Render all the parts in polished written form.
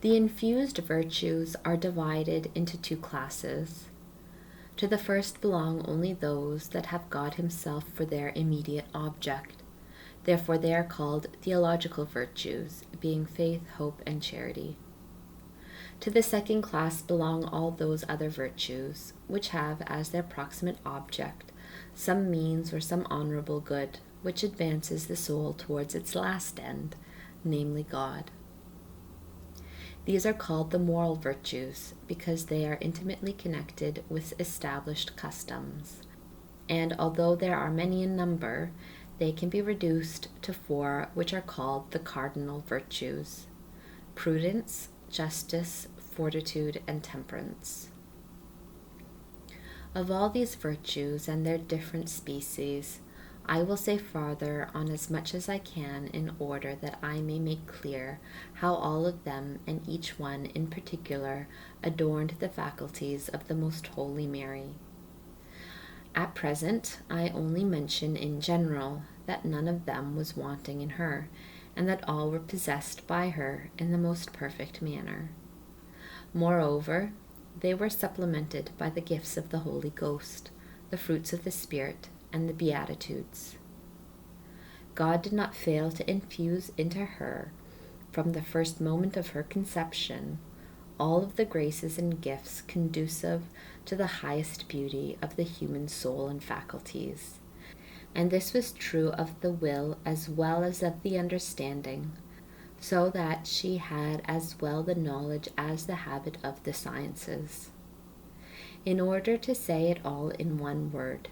The infused virtues are divided into two classes. To the first belong only those that have God himself for their immediate object. Therefore they are called theological virtues, being faith, hope, and charity. To the second class belong all those other virtues, which have as their proximate object some means or some honorable good, which advances the soul towards its last end, namely God. These are called the moral virtues, because they are intimately connected with established customs, and although there are many in number, they can be reduced to four, which are called the cardinal virtues: prudence, justice, fortitude, and temperance. Of all these virtues and their different species, I will say farther on as much as I can, in order that I may make clear how all of them, and each one in particular, adorned the faculties of the most holy Mary. At present, I only mention in general that none of them was wanting in her, and that all were possessed by her in the most perfect manner. Moreover, they were supplemented by the gifts of the Holy Ghost, the fruits of the Spirit, and the Beatitudes. God did not fail to infuse into her, from the first moment of her conception, all of the graces and gifts conducive to the highest beauty of the human soul and faculties. And this was true of the will as well as of the understanding, so that she had as well the knowledge as the habit of the sciences. In order to say it all in one word,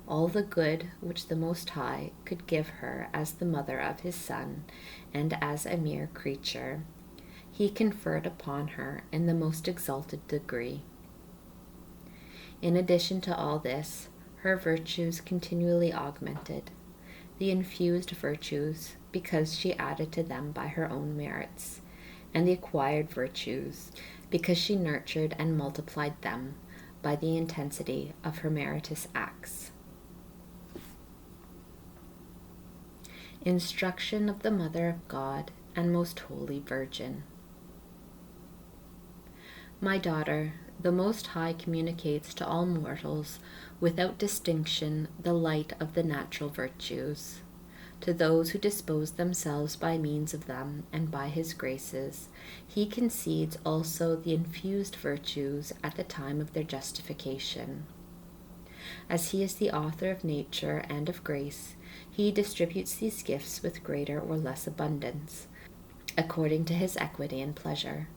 all the good which the Most High could give her as the mother of his Son and as a mere creature, he conferred upon her in the most exalted degree. In addition to all this, her virtues continually augmented, the infused virtues because she added to them by her own merits, and the acquired virtues because she nurtured and multiplied them by the intensity of her meritorious acts. Instruction of the Mother of God and Most Holy Virgin. My daughter, the Most High communicates to all mortals without distinction the light of the natural virtues. To those who dispose themselves by means of them and by his graces, he concedes also the infused virtues at the time of their justification. As he is the author of nature and of grace, he distributes these gifts with greater or less abundance, according to his equity and pleasure.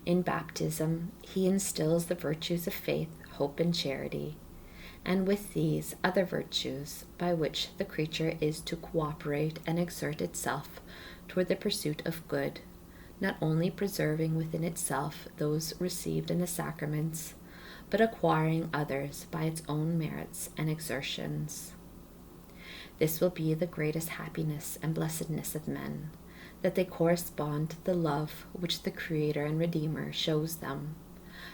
In baptism, he instills the virtues of faith, hope, and charity, and with these other virtues by which the creature is to cooperate and exert itself toward the pursuit of good, not only preserving within itself those received in the sacraments, but acquiring others by its own merits and exertions. This will be the greatest happiness and blessedness of men, that they correspond to the love which the Creator and Redeemer shows them,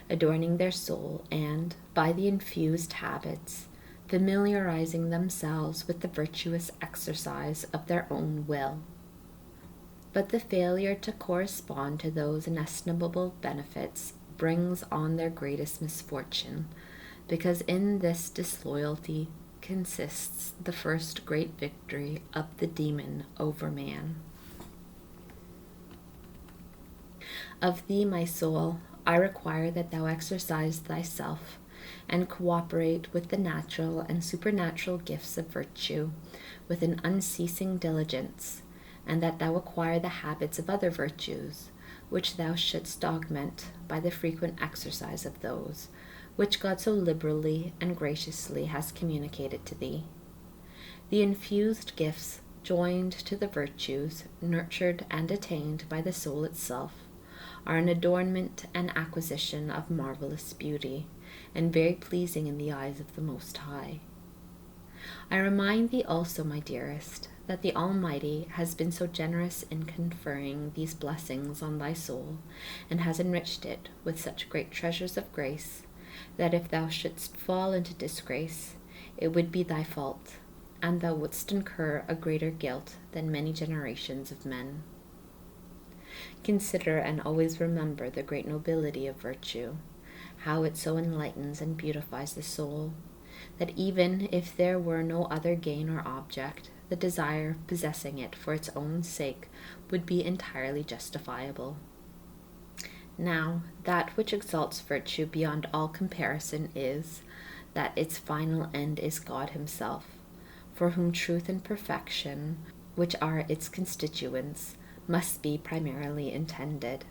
adorning their soul and, by the infused habits, familiarizing themselves with the virtuous exercise of their own will. But the failure to correspond to those inestimable benefits brings on their greatest misfortune, because in this disloyalty consists the first great victory of the demon over man. Of thee, my soul, I require that thou exercise thyself and cooperate with the natural and supernatural gifts of virtue with an unceasing diligence, and that thou acquire the habits of other virtues, which thou shouldst augment by the frequent exercise of those which God so liberally and graciously has communicated to thee. The infused gifts, joined to the virtues, nurtured and attained by the soul itself, are an adornment and acquisition of marvelous beauty, and very pleasing in the eyes of the Most High. I remind thee also, my dearest, that the Almighty has been so generous in conferring these blessings on thy soul, and has enriched it with such great treasures of grace, that if thou shouldst fall into disgrace, it would be thy fault, and thou wouldst incur a greater guilt than many generations of men. Consider and always remember the great nobility of virtue, how it so enlightens and beautifies the soul, that even if there were no other gain or object, the desire of possessing it for its own sake would be entirely justifiable. Now, that which exalts virtue beyond all comparison is, that its final end is God himself, for whom truth and perfection, which are its constituents, must be primarily intended.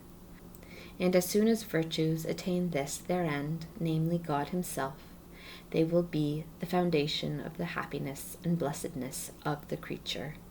And as soon as virtues attain this their end, namely God himself, they will be the foundation of the happiness and blessedness of the creature.